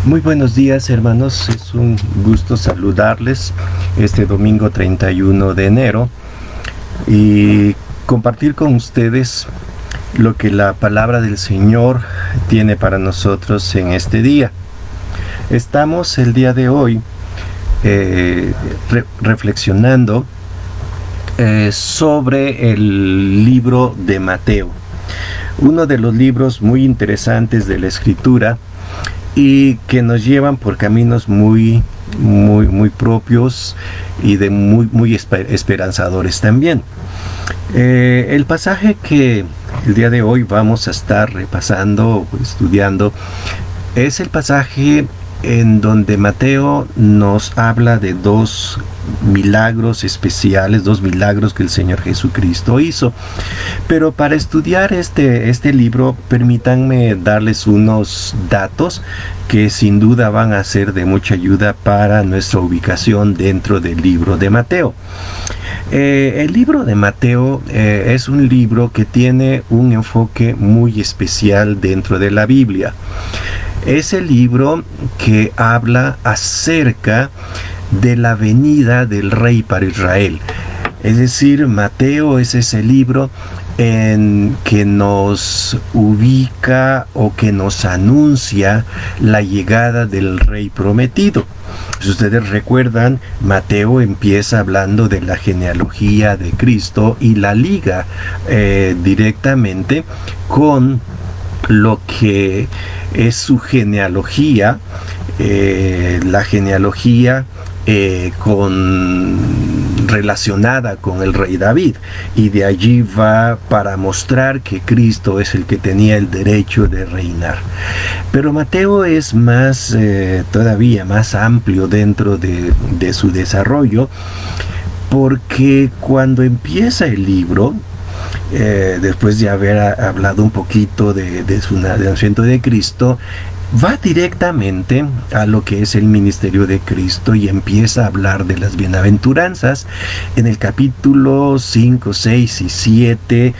Muy buenos días, hermanos, es un gusto saludarles este domingo 31 de enero y compartir con ustedes lo que la palabra del Señor tiene para nosotros en este día. Estamos el día de hoy reflexionando sobre el libro de Mateo, uno de los libros muy interesantes de la Escritura y que nos llevan por caminos muy propios y de muy esperanzadores también. El pasaje que el día de hoy vamos a estar repasando, estudiando, es el pasaje en donde Mateo nos habla de dos milagros especiales, dos milagros que el Señor Jesucristo hizo. Pero para estudiar este libro, permítanme darles unos datos que sin duda van a ser de mucha ayuda para nuestra ubicación dentro del libro de Mateo. El libro de Mateo es un libro que tiene un enfoque muy especial dentro de la Biblia. Es el libro que habla acerca de la venida del rey para Israel. Es decir, Mateo es ese libro en que nos ubica o que nos anuncia la llegada del rey prometido. Si ustedes recuerdan, Mateo empieza hablando de la genealogía de Cristo y la liga directamente con lo que es su genealogía, la genealogía relacionada con el rey David, y de allí va para mostrar que Cristo es el que tenía el derecho de reinar. Pero Mateo es todavía más amplio dentro de su desarrollo, porque cuando empieza el libro, después de haber hablado un poquito del nacimiento de Cristo, va directamente a lo que es el ministerio de Cristo y empieza a hablar de las bienaventuranzas. En el capítulo 5, 6 y 7,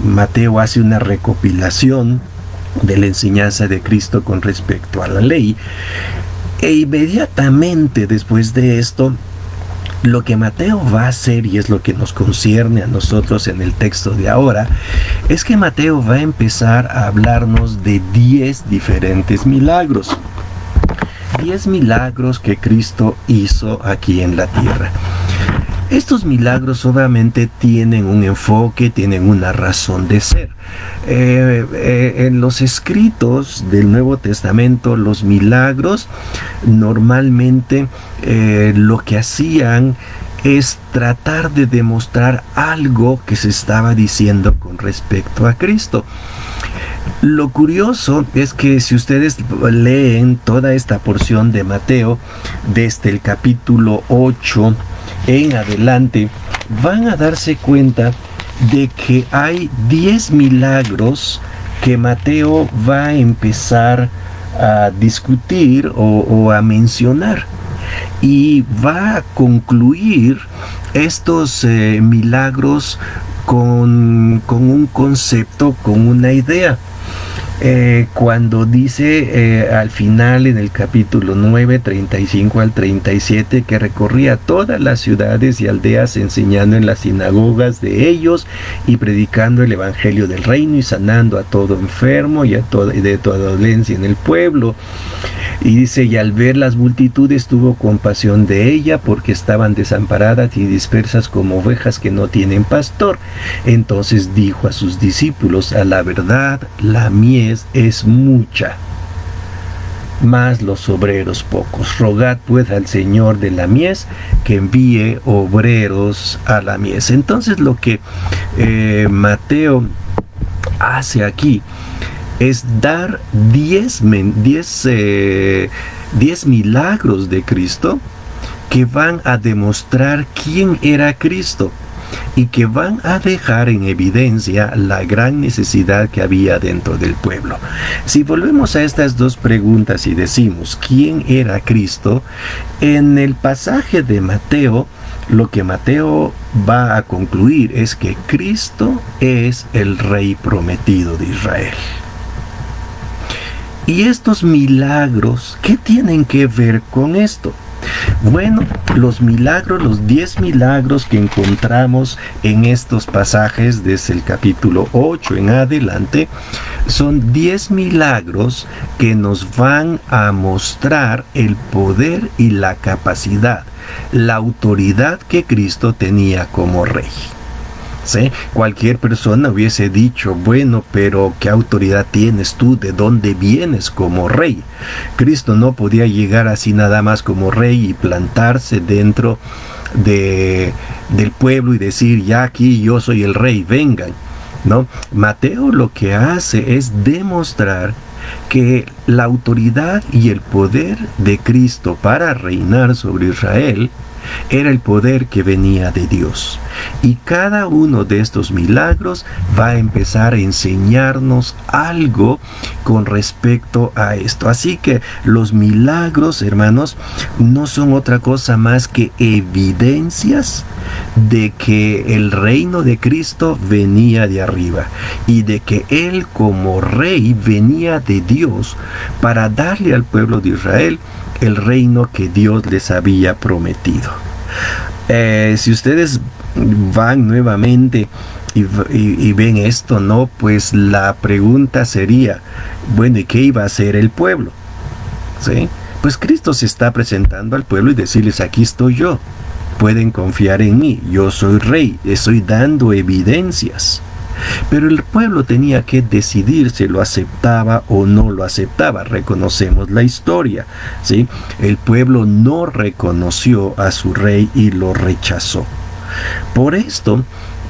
Mateo hace una recopilación de la enseñanza de Cristo con respecto a la ley. E inmediatamente después de esto, lo que Mateo va a hacer, y es lo que nos concierne a nosotros en el texto de ahora, es que Mateo va a empezar a hablarnos de 10 diferentes milagros. 10 milagros que Cristo hizo aquí en la tierra. Estos milagros obviamente tienen un enfoque, tienen una razón de ser. En los escritos del Nuevo Testamento, los milagros normalmente lo que hacían es tratar de demostrar algo que se estaba diciendo con respecto a Cristo. Lo curioso es que si ustedes leen toda esta porción de Mateo, desde el capítulo 8 en adelante, van a darse cuenta de que hay 10 milagros que Mateo va a empezar a discutir o a mencionar, y va a concluir estos milagros con un concepto, con una idea. Cuando dice al final, en el capítulo 9, 35 al 37, que recorría todas las ciudades y aldeas enseñando en las sinagogas de ellos y predicando el evangelio del reino y sanando a todo enfermo y de toda dolencia en el pueblo. Y dice, y al ver las multitudes tuvo compasión de ella, porque estaban desamparadas y dispersas como ovejas que no tienen pastor. Entonces dijo a sus discípulos, a la verdad, la mies es mucha, mas los obreros pocos. Rogad pues al Señor de la mies que envíe obreros a la mies. Entonces lo que Mateo hace aquí es dar 10 milagros de Cristo que van a demostrar quién era Cristo y que van a dejar en evidencia la gran necesidad que había dentro del pueblo. Si volvemos a estas dos preguntas y decimos ¿quién era Cristo? En el pasaje de Mateo, lo que Mateo va a concluir es que Cristo es el Rey prometido de Israel. ¿Y estos milagros qué tienen que ver con esto? Bueno, los milagros, los 10 milagros que encontramos en estos pasajes desde el capítulo 8 en adelante, son 10 milagros que nos van a mostrar el poder y la capacidad, la autoridad que Cristo tenía como rey. ¿Sí? Cualquier persona hubiese dicho, bueno, pero ¿qué autoridad tienes tú? ¿De dónde vienes como rey? Cristo no podía llegar así nada más como rey y plantarse dentro del pueblo y decir, ya aquí yo soy el rey, vengan. ¿No? Mateo lo que hace es demostrar que la autoridad y el poder de Cristo para reinar sobre Israel era el poder que venía de Dios. Y cada uno de estos milagros va a empezar a enseñarnos algo con respecto a esto. Así que los milagros, hermanos, no son otra cosa más que evidencias de que el reino de Cristo venía de arriba y de que Él como rey venía de Dios para darle al pueblo de Israel el reino que Dios les había prometido. Si ustedes van nuevamente y ven esto, ¿no? Pues la pregunta sería, bueno, ¿y qué iba a hacer el pueblo? ¿Sí? Pues Cristo se está presentando al pueblo y decirles, aquí estoy yo, pueden confiar en mí, yo soy rey, estoy dando evidencias. Pero el pueblo tenía que decidir si lo aceptaba o no lo aceptaba. Reconocemos la historia, ¿sí? El pueblo no reconoció a su rey y lo rechazó. Por esto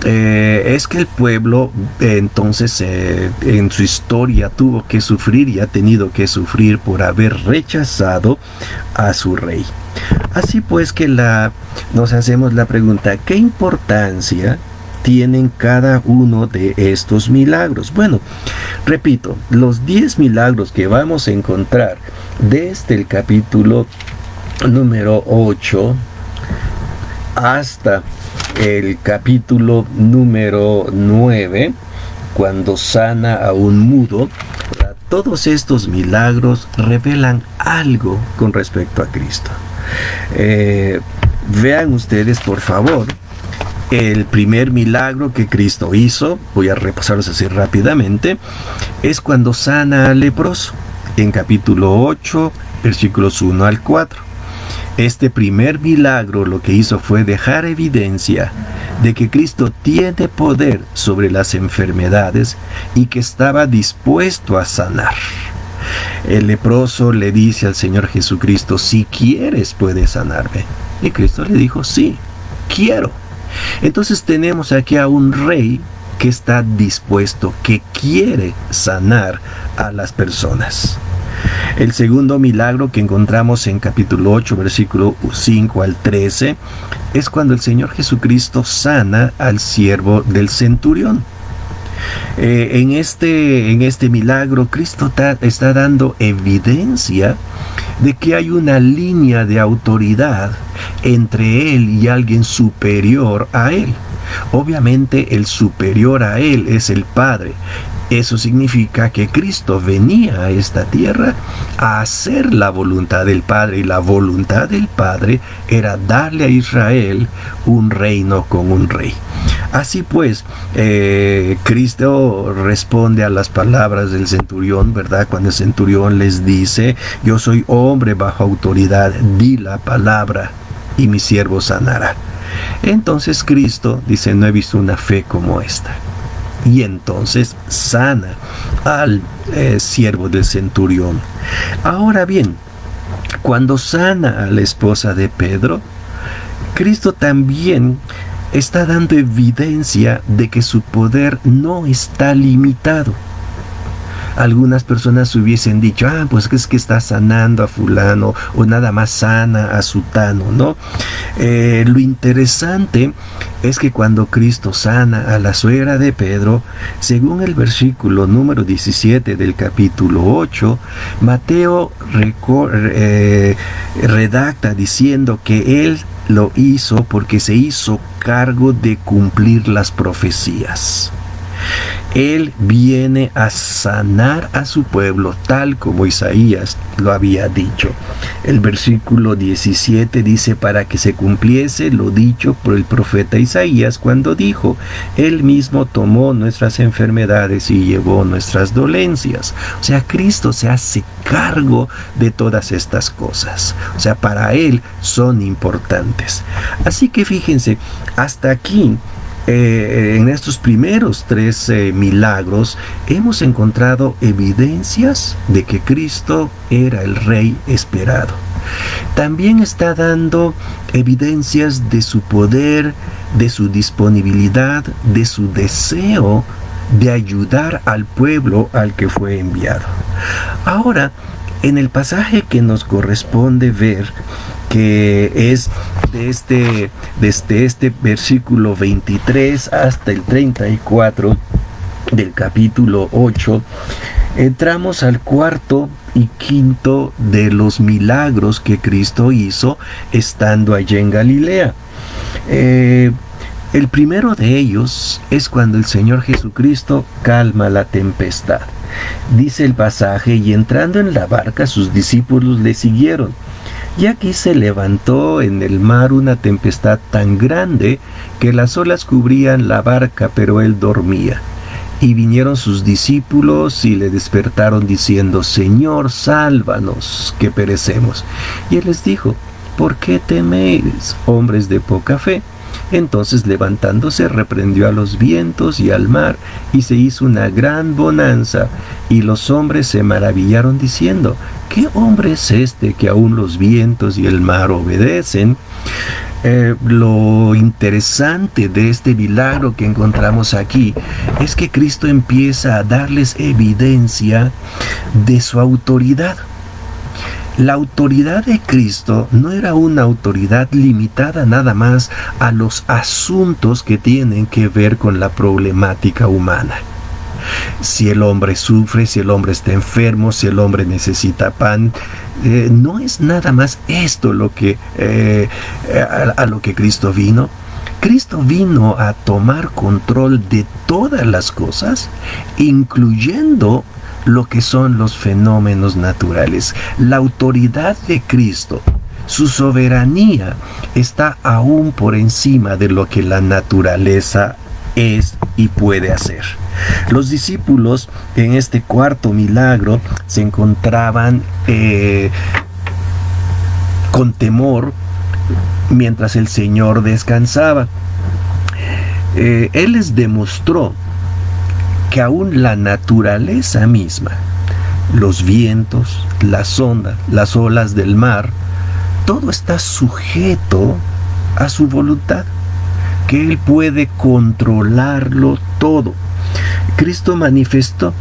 es que el pueblo entonces en su historia tuvo que sufrir y ha tenido que sufrir por haber rechazado a su rey. Así pues que nos hacemos la pregunta, ¿qué importancia tienen cada uno de estos milagros? Bueno, repito, los 10 milagros que vamos a encontrar desde el capítulo número 8 hasta el capítulo número 9, cuando sana a un mudo, todos estos milagros revelan algo con respecto a Cristo. Vean ustedes, por favor, el primer milagro que Cristo hizo, voy a repasarlos así rápidamente, es cuando sana al leproso, en capítulo 8, versículos 1 al 4. Este primer milagro lo que hizo fue dejar evidencia de que Cristo tiene poder sobre las enfermedades y que estaba dispuesto a sanar. El leproso le dice al Señor Jesucristo, si quieres puedes sanarme. Y Cristo le dijo, sí, quiero. Entonces tenemos aquí a un rey que está dispuesto, que quiere sanar a las personas. El segundo milagro que encontramos en capítulo 8, versículo 5 al 13, es cuando el Señor Jesucristo sana al siervo del centurión. En este milagro, Cristo está dando evidencia de que hay una línea de autoridad entre Él y alguien superior a Él. Obviamente el superior a Él es el Padre. Eso significa que Cristo venía a esta tierra a hacer la voluntad del Padre, y la voluntad del Padre era darle a Israel un reino con un rey. Así pues, Cristo responde a las palabras del centurión, ¿verdad? Cuando el centurión les dice, yo soy hombre bajo autoridad, di la palabra y mi siervo sanará. Entonces Cristo dice, no he visto una fe como esta. Y entonces sana al siervo del centurión. Ahora bien, cuando sana a la esposa de Pedro, Cristo también está dando evidencia de que su poder no está limitado. Algunas personas hubiesen dicho, pues es que está sanando a fulano, o nada más sana a sutano, ¿no? Lo interesante es que cuando Cristo sana a la suegra de Pedro, según el versículo número 17 del capítulo 8, Mateo redacta diciendo que él lo hizo porque se hizo cargo de cumplir las profecías. Él viene a sanar a su pueblo, tal como Isaías lo había dicho. El versículo 17 dice: para que se cumpliese lo dicho por el profeta Isaías cuando dijo: Él mismo tomó nuestras enfermedades y llevó nuestras dolencias. O sea, Cristo se hace cargo de todas estas cosas. O sea, para Él son importantes. Así que fíjense, hasta aquí, en estos primeros 3 milagros, hemos encontrado evidencias de que Cristo era el Rey esperado. También está dando evidencias de su poder, de su disponibilidad, de su deseo de ayudar al pueblo al que fue enviado. Ahora, en el pasaje que nos corresponde ver, que es desde este versículo 23 hasta el 34 del capítulo 8, entramos al cuarto y quinto de los milagros que Cristo hizo estando allí en Galilea. El primero de ellos es cuando el Señor Jesucristo calma la tempestad. Dice el pasaje: y entrando en la barca, sus discípulos le siguieron. Y aquí se levantó en el mar una tempestad tan grande que las olas cubrían la barca, pero él dormía. Y vinieron sus discípulos y le despertaron diciendo: Señor, sálvanos, que perecemos. Y él les dijo: ¿por qué teméis, hombres de poca fe? Entonces, levantándose, reprendió a los vientos y al mar, y se hizo una gran bonanza. Y los hombres se maravillaron diciendo: ¿qué hombre es este que aún los vientos y el mar obedecen? Lo interesante de este milagro que encontramos aquí es que Cristo empieza a darles evidencia de su autoridad. La autoridad de Cristo no era una autoridad limitada nada más a los asuntos que tienen que ver con la problemática humana. Si el hombre sufre, si el hombre está enfermo, si el hombre necesita pan, no es nada más esto lo que, a lo que Cristo vino. Cristo vino a tomar control de todas las cosas, incluyendo lo que son los fenómenos naturales. La autoridad de Cristo, su soberanía, está aún por encima de lo que la naturaleza es y puede hacer. Los discípulos en este cuarto milagro se encontraban con temor mientras el Señor descansaba. Él les demostró que aún la naturaleza misma, los vientos, las olas del mar, todo está sujeto a su voluntad, que Él puede controlarlo todo. Cristo manifestó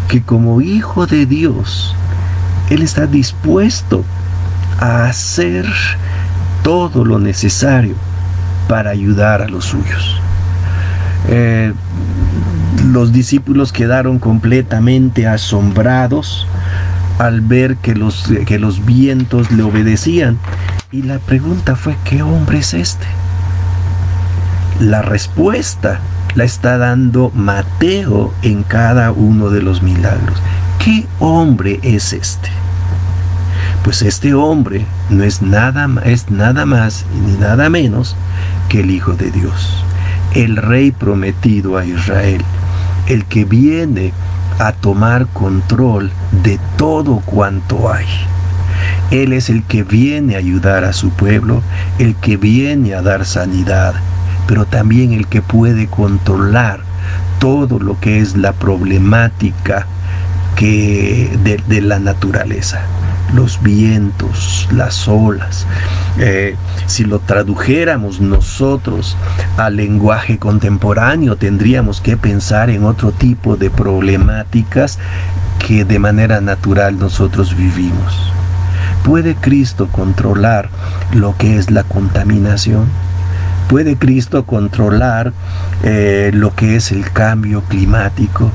que como Hijo de Dios, Él está dispuesto a hacer todo lo necesario para ayudar a los suyos. Los discípulos quedaron completamente asombrados al ver que los vientos le obedecían. Y la pregunta fue: ¿qué hombre es este? La respuesta la está dando Mateo en cada uno de los milagros. ¿Qué hombre es este? Pues este hombre no es nada más ni nada menos que el Hijo de Dios, el Rey prometido a Israel, el que viene a tomar control de todo cuanto hay. Él es el que viene a ayudar a su pueblo, el que viene a dar sanidad, pero también el que puede controlar todo lo que es la problemática de la naturaleza. Los vientos, las olas. Si lo tradujéramos nosotros al lenguaje contemporáneo, tendríamos que pensar en otro tipo de problemáticas que de manera natural nosotros vivimos. ¿Puede Cristo controlar lo que es la contaminación? ¿Puede Cristo controlar lo que es el cambio climático?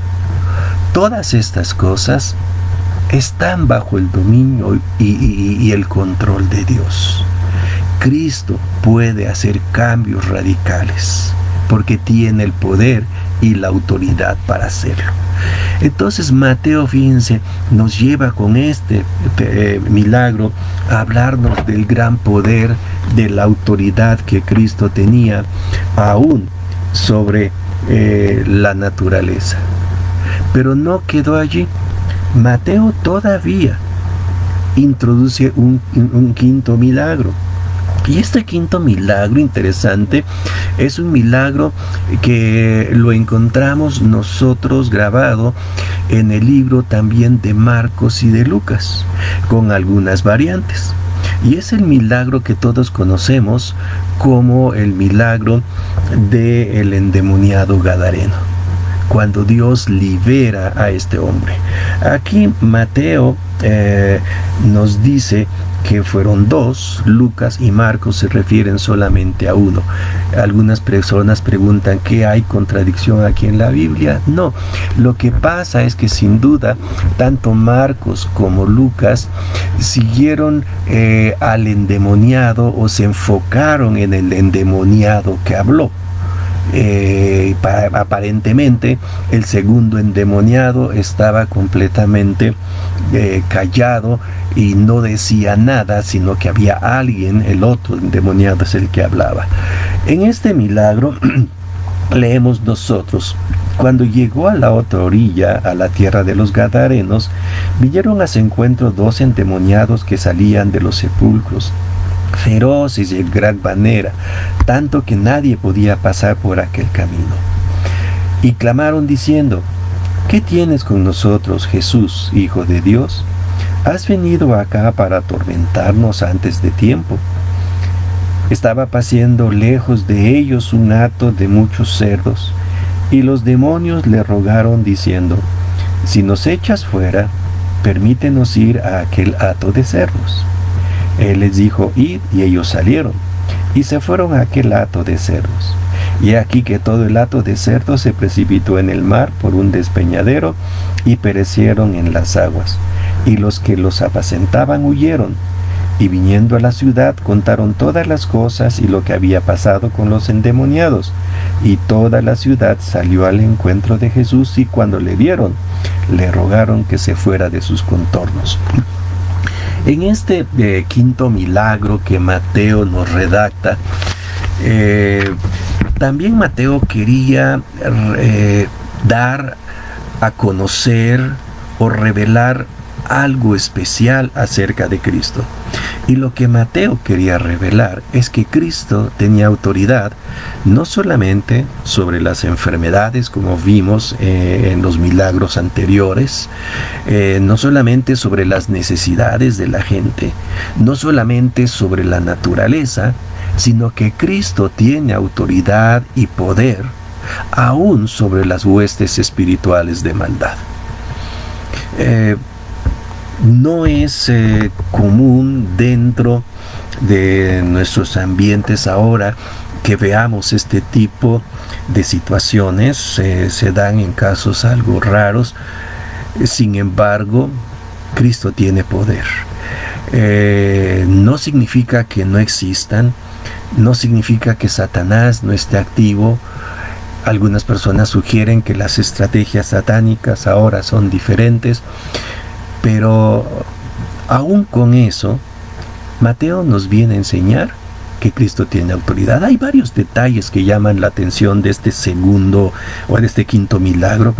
Todas estas cosas están bajo el dominio y el control de Dios. Cristo puede hacer cambios radicales. porque tiene el poder y la autoridad para hacerlo. Entonces Mateo, fíjense, nos lleva con este milagro a hablarnos del gran poder, de la autoridad que Cristo tenía aún sobre la naturaleza. Pero no quedó allí. Mateo todavía introduce un quinto milagro. Y este quinto milagro interesante es un milagro que lo encontramos nosotros grabado en el libro también de Marcos y de Lucas, con algunas variantes. Y es el milagro que todos conocemos como el milagro del endemoniado gadareno, cuando Dios libera a este hombre. Aquí Mateo nos dice que fueron dos. Lucas y Marcos se refieren solamente a uno. Algunas personas preguntan, ¿qué hay contradicción aquí en la Biblia? No, lo que pasa es que sin duda tanto Marcos como Lucas siguieron al endemoniado, o se enfocaron en el endemoniado que habló. Aparentemente el segundo endemoniado estaba completamente callado y no decía nada, sino que había alguien, el otro endemoniado es el que hablaba. En este milagro leemos nosotros: cuando llegó a la otra orilla, a la tierra de los Gadarenos, vinieron a su encuentro 2 endemoniados que salían de los sepulcros, feroces y en gran manera, tanto que nadie podía pasar por aquel camino. Y clamaron diciendo: ¿qué tienes con nosotros, Jesús, Hijo de Dios? ¿Has venido acá para atormentarnos antes de tiempo? Estaba paciendo lejos de ellos un hato de muchos cerdos, y los demonios le rogaron diciendo: si nos echas fuera, permítenos ir a aquel hato de cerdos. Él les dijo: id, y ellos salieron, y se fueron a aquel hato de cerdos. Y aquí que todo el hato de cerdos se precipitó en el mar por un despeñadero, y perecieron en las aguas. Y los que los apacentaban huyeron, y viniendo a la ciudad contaron todas las cosas y lo que había pasado con los endemoniados. Y toda la ciudad salió al encuentro de Jesús, y cuando le vieron, le rogaron que se fuera de sus contornos. En este quinto milagro que Mateo nos redacta, también Mateo quería dar a conocer o revelar algo especial acerca de Cristo. Y lo que Mateo quería revelar es que Cristo tenía autoridad no solamente sobre las enfermedades, como vimos en los milagros anteriores, no solamente sobre las necesidades de la gente, no solamente sobre la naturaleza, sino que Cristo tiene autoridad y poder aún sobre las huestes espirituales de maldad. No es común dentro de nuestros ambientes ahora que veamos este tipo de situaciones. Se dan en casos algo raros. Sin embargo, Cristo tiene poder. No significa que no existan, no significa que Satanás no esté activo. Algunas personas sugieren que las estrategias satánicas ahora son diferentes, pero aún con eso, Mateo nos viene a enseñar que Cristo tiene autoridad. Hay varios detalles que llaman la atención de este quinto milagro,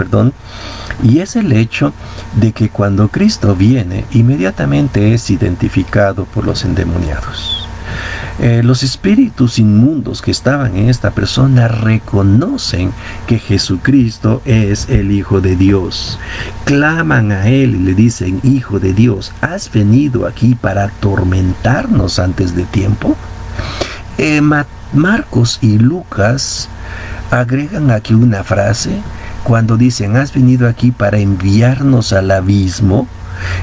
y es el hecho de que cuando Cristo viene, inmediatamente es identificado por los endemoniados. Los espíritus inmundos que estaban en esta persona reconocen que Jesucristo es el Hijo de Dios. Claman a Él y le dicen: Hijo de Dios, ¿has venido aquí para atormentarnos antes de tiempo? Marcos y Lucas agregan aquí una frase cuando dicen: ¿has venido aquí para enviarnos al abismo?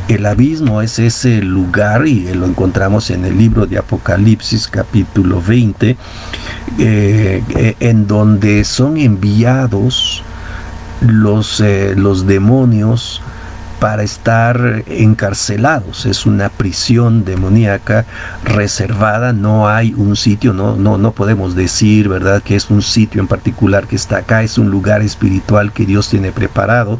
El abismo es ese lugar, y lo encontramos en el libro de Apocalipsis capítulo 20, en donde son enviados los demonios para estar encarcelados. Es una prisión demoníaca reservada, no hay un sitio, no podemos decir, ¿verdad?, que es un sitio en particular que está acá, es un lugar espiritual que Dios tiene preparado.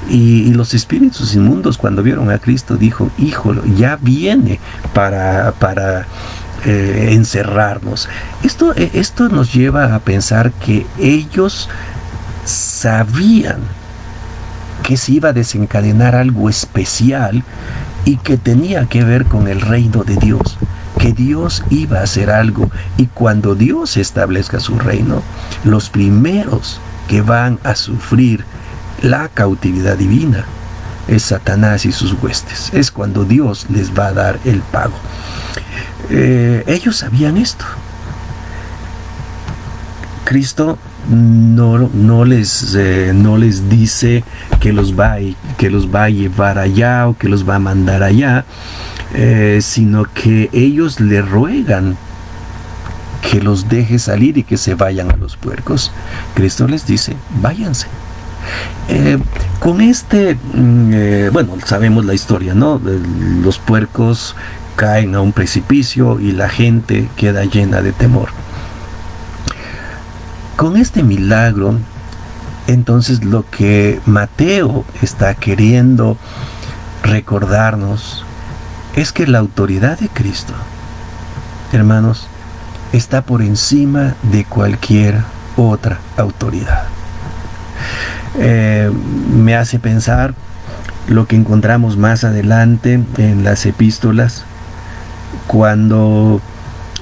Y los espíritus inmundos, cuando vieron a Cristo, dijo: híjole, ya viene para encerrarnos. Esto nos lleva a pensar que ellos sabían que se iba a desencadenar algo especial y que tenía que ver con el reino de Dios, que Dios iba a hacer algo, y cuando Dios establezca su reino, los primeros que van a sufrir la cautividad divina es Satanás y sus huestes. Es cuando Dios les va a dar el pago. Ellos sabían esto. Cristo no les dice que los va a llevar allá o que los va a mandar allá, sino que ellos le ruegan que los deje salir y que se vayan a los puercos. Cristo les dice: váyanse. Con bueno, sabemos la historia, ¿no? Los puercos caen a un precipicio y la gente queda llena de temor. Con este milagro, entonces, lo que Mateo está queriendo recordarnos es que la autoridad de Cristo, hermanos, está por encima de cualquier otra autoridad. Me hace pensar lo que encontramos más adelante en las epístolas, cuando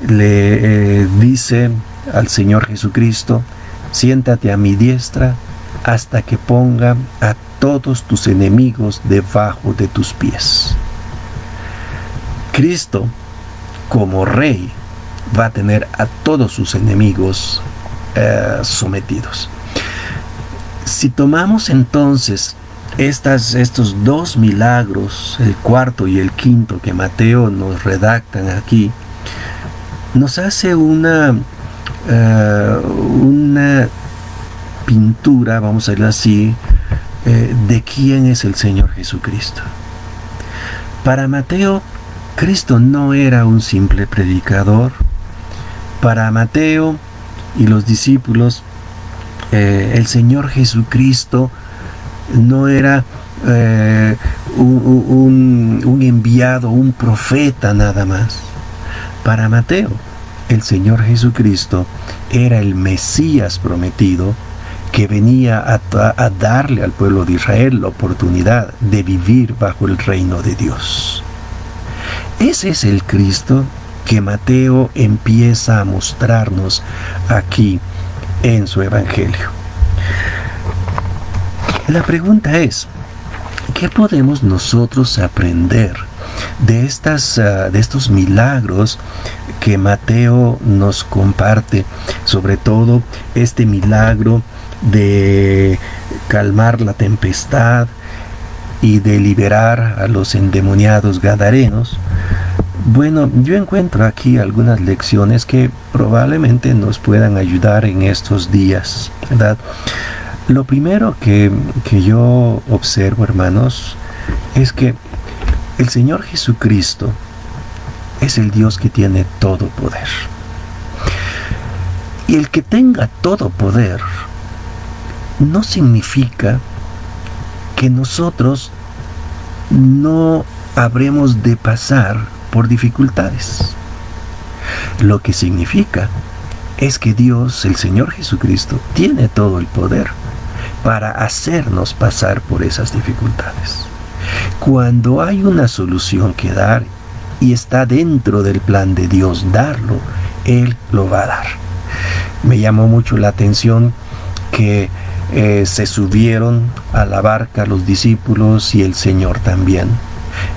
le dice al Señor Jesucristo: siéntate a mi diestra hasta que ponga a todos tus enemigos debajo de tus pies. Cristo, como Rey, va a tener a todos sus enemigos sometidos. Si tomamos entonces estos dos milagros, el cuarto y el quinto, que Mateo nos redactan aquí, nos hace una pintura, vamos a decirlo así, de quién es el Señor Jesucristo. Para Mateo, Cristo no era un simple predicador. Para Mateo y los discípulos, el Señor Jesucristo no era un enviado, un profeta nada más. Para Mateo, el Señor Jesucristo era el Mesías prometido, que venía a darle al pueblo de Israel la oportunidad de vivir bajo el reino de Dios. Ese es el Cristo que Mateo empieza a mostrarnos aquí en su Evangelio. La pregunta es: ¿qué podemos nosotros aprender de estos milagros que Mateo nos comparte? Sobre todo este milagro de calmar la tempestad y de liberar a los endemoniados gadarenos. Bueno, yo encuentro aquí algunas lecciones que probablemente nos puedan ayudar en estos días, ¿verdad? Lo primero que yo observo, hermanos, es que el Señor Jesucristo es el Dios que tiene todo poder. Y el que tenga todo poder no significa que nosotros no habremos de pasar por dificultades. Lo que significa es que Dios, el Señor Jesucristo, tiene todo el poder para hacernos pasar por esas dificultades. Cuando hay una solución que dar y está dentro del plan de Dios darlo, Él lo va a dar. Me llamó mucho la atención que se subieron a la barca los discípulos y el Señor también.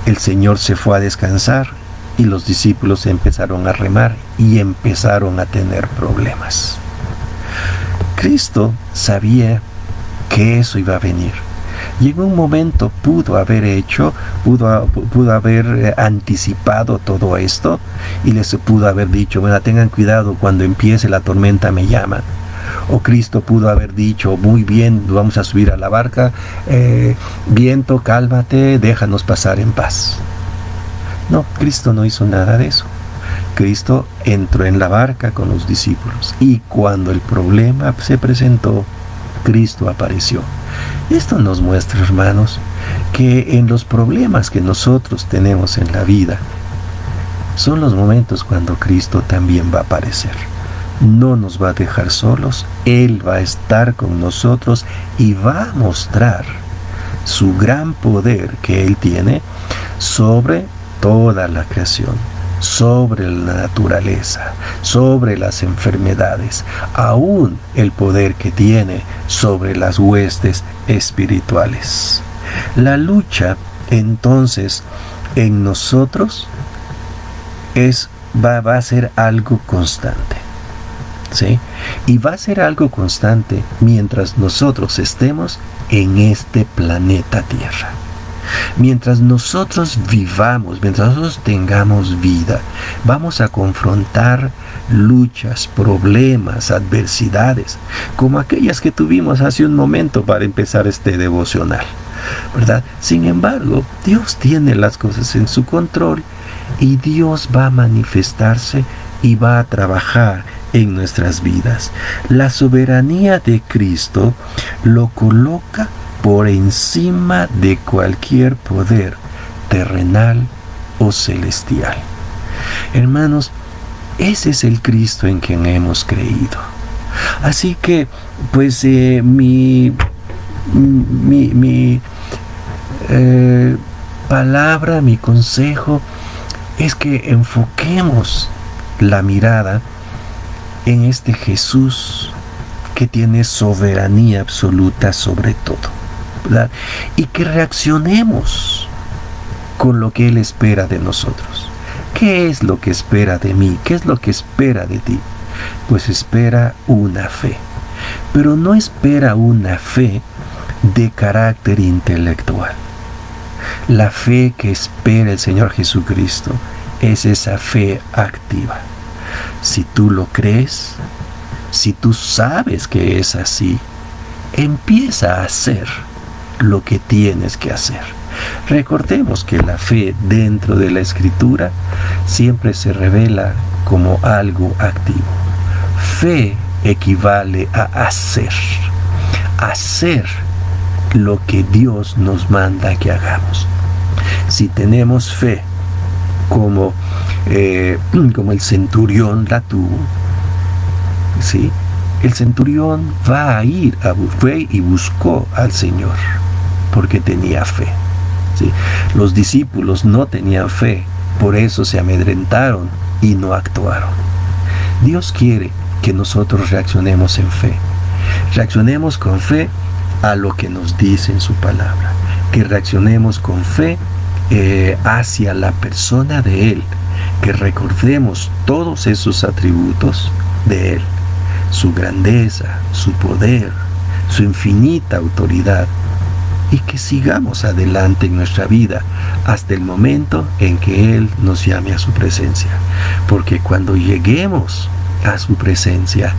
El Señor se fue a descansar y los discípulos empezaron a remar y empezaron a tener problemas. Cristo sabía que eso iba a venir. Y en un momento pudo haber anticipado todo esto y les pudo haber dicho: bueno, tengan cuidado, cuando empiece la tormenta me llaman. O Cristo pudo haber dicho, muy bien, vamos a subir a la barca, viento, cálmate, déjanos pasar en paz. No, Cristo no hizo nada de eso. Cristo entró en la barca con los discípulos y cuando el problema se presentó, Cristo apareció. Esto nos muestra, hermanos, que en los problemas que nosotros tenemos en la vida, son los momentos cuando Cristo también va a aparecer. No nos va a dejar solos, Él va a estar con nosotros y va a mostrar su gran poder que Él tiene sobre toda la creación, sobre la naturaleza, sobre las enfermedades, aún el poder que tiene sobre las huestes espirituales. La lucha, entonces, en nosotros va a ser algo constante, ¿sí? Y va a ser algo constante mientras nosotros estemos en este planeta Tierra. Mientras nosotros vivamos, mientras nosotros tengamos vida, vamos a confrontar luchas, problemas, adversidades, como aquellas que tuvimos hace un momento para empezar este devocional, ¿verdad? Sin embargo, Dios tiene las cosas en su control y Dios va a manifestarse y va a trabajar en nuestras vidas. La soberanía de Cristo lo coloca por encima de cualquier poder terrenal o celestial. Hermanos, ese es el Cristo en quien hemos creído. Así que, pues, mi palabra, mi consejo es que enfoquemos la mirada en este Jesús que tiene soberanía absoluta sobre todo, ¿verdad? Y que reaccionemos con lo que Él espera de nosotros. ¿Qué es lo que espera de mí? ¿Qué es lo que espera de ti? Pues espera una fe, pero no espera una fe de carácter intelectual. La fe que espera el Señor Jesucristo es esa fe activa. Si tú lo crees, si tú sabes que es así, empieza a hacer lo que tienes que hacer. Recordemos que la fe dentro de la Escritura siempre se revela como algo activo. Fe equivale a hacer lo que Dios nos manda que hagamos. Si tenemos fe como el centurión la tuvo, ¿sí? El centurión fue y buscó al Señor porque tenía fe, ¿sí? Los discípulos no tenían fe, por eso se amedrentaron y no actuaron. Dios quiere que nosotros reaccionemos en fe. Reaccionemos con fe a lo que nos dice en su palabra. Que reaccionemos con fe hacia la persona de Él. Que recordemos todos esos atributos de Él. Su grandeza, su poder, su infinita autoridad. Y que sigamos adelante en nuestra vida hasta el momento en que Él nos llame a su presencia. Porque cuando lleguemos a su presencia,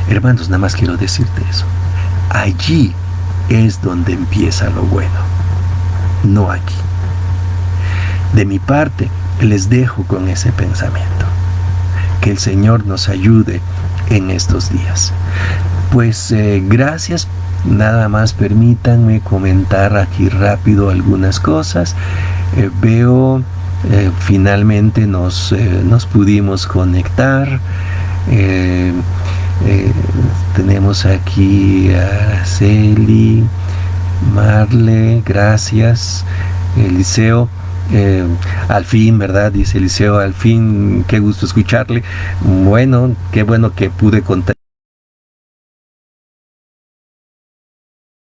hermanos, nada más quiero decirte eso. Allí es donde empieza lo bueno, no aquí. De mi parte, les dejo con ese pensamiento. Que el Señor nos ayude en estos días. Pues gracias. Nada más permítanme comentar aquí rápido algunas cosas. Veo finalmente nos pudimos conectar. Tenemos aquí a Araceli, Marle, gracias. Eliseo, al fin, ¿verdad? Dice Eliseo, al fin, qué gusto escucharle. Bueno, qué bueno que pude contar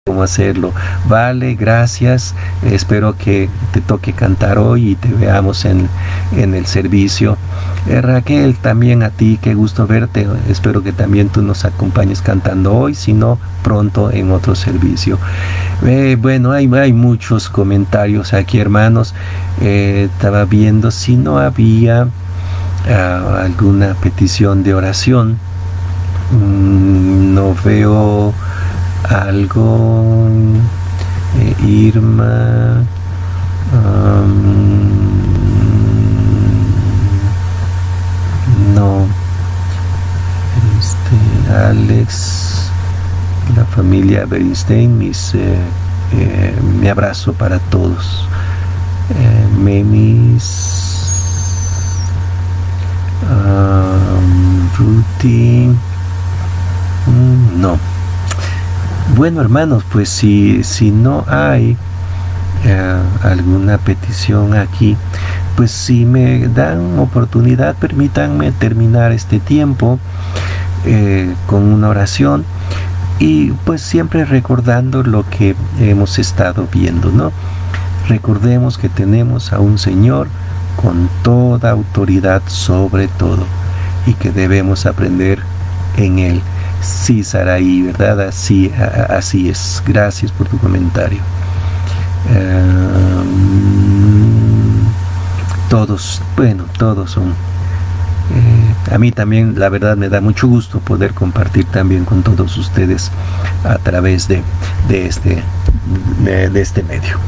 cómo hacerlo. Vale, gracias. Espero que te toque cantar hoy y te veamos en el servicio. Raquel, también a ti, qué gusto verte. Espero que también tú nos acompañes cantando hoy, si no, pronto en otro servicio. Bueno, hay muchos comentarios aquí, hermanos. Estaba viendo si no había alguna petición de oración. No veo algo. Irma. No. Alex, la familia Bernstein, mi abrazo para todos. Memis, Ruti, no. Bueno, hermanos, pues si no hay alguna petición aquí, pues si me dan oportunidad, permítanme terminar este tiempo con una oración, y pues siempre recordando lo que hemos estado viendo, ¿no? Recordemos que tenemos a un Señor con toda autoridad sobre todo, y que debemos aprender en Él. Sí, Saraí, ¿verdad? Así es. Gracias por tu comentario. Todos son. A mí también, la verdad, me da mucho gusto poder compartir también con todos ustedes a través de este medio.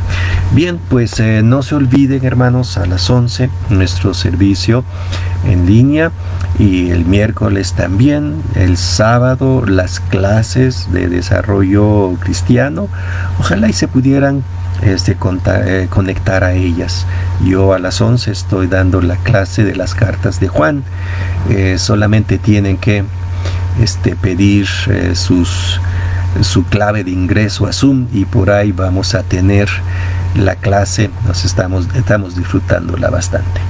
Bien, pues no se olviden, hermanos, a las 11 nuestro servicio en línea, y el miércoles también, el sábado las clases de desarrollo cristiano. Ojalá y se pudieran conectar a ellas. Yo a las 11 estoy dando la clase de las cartas de Juan. Solamente tienen que pedir su clave de ingreso a Zoom, y por ahí vamos a tener la clase. Estamos disfrutándola bastante.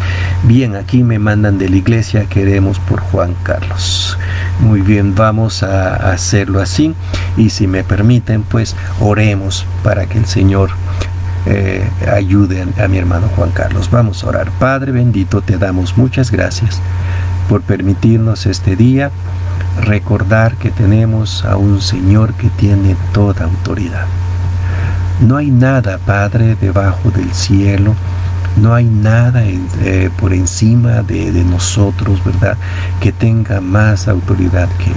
Bien, aquí me mandan de la iglesia, queremos por Juan Carlos. Muy bien, vamos a hacerlo así, y si me permiten, pues oremos para que el Señor ayude a mi hermano Juan Carlos. Vamos a orar. Padre bendito, te damos muchas gracias por permitirnos este día recordar que tenemos a un Señor que tiene toda autoridad. No hay nada, Padre, debajo del cielo, no hay nada por encima de nosotros, ¿verdad?, que tenga más autoridad que Él.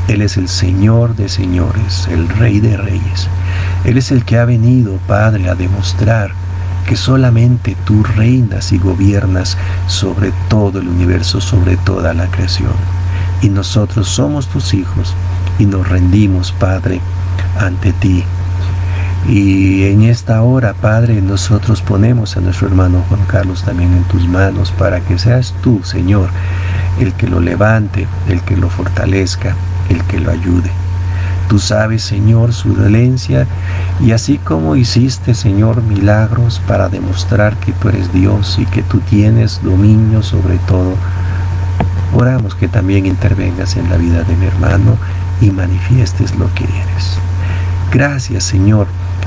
Él es el Señor de señores, el Rey de reyes. Él es el que ha venido, Padre, a demostrar que solamente tú reinas y gobiernas sobre todo el universo, sobre toda la creación. Y nosotros somos tus hijos y nos rendimos, Padre, ante ti. Y en esta hora, Padre, nosotros ponemos a nuestro hermano Juan Carlos también en tus manos, para que seas tú, Señor, el que lo levante, el que lo fortalezca, el que lo ayude. Tú sabes, Señor, su dolencia, y así como hiciste, Señor, milagros para demostrar que tú eres Dios y que tú tienes dominio sobre todo, oramos que también intervengas en la vida de mi hermano y manifiestes lo que eres. Gracias, Señor,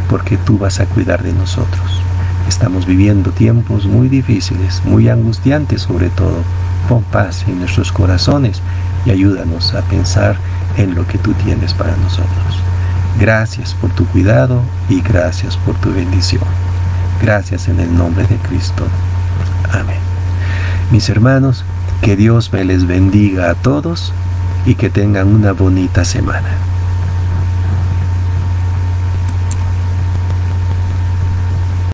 porque tú vas a cuidar de nosotros. Estamos viviendo tiempos muy difíciles, muy angustiantes sobre todo. Pon paz en nuestros corazones y ayúdanos a pensar en lo que tú tienes para nosotros. Gracias por tu cuidado y gracias por tu bendición. Gracias en el nombre de Cristo. Amén. Mis hermanos, que Dios me les bendiga a todos y que tengan una bonita semana.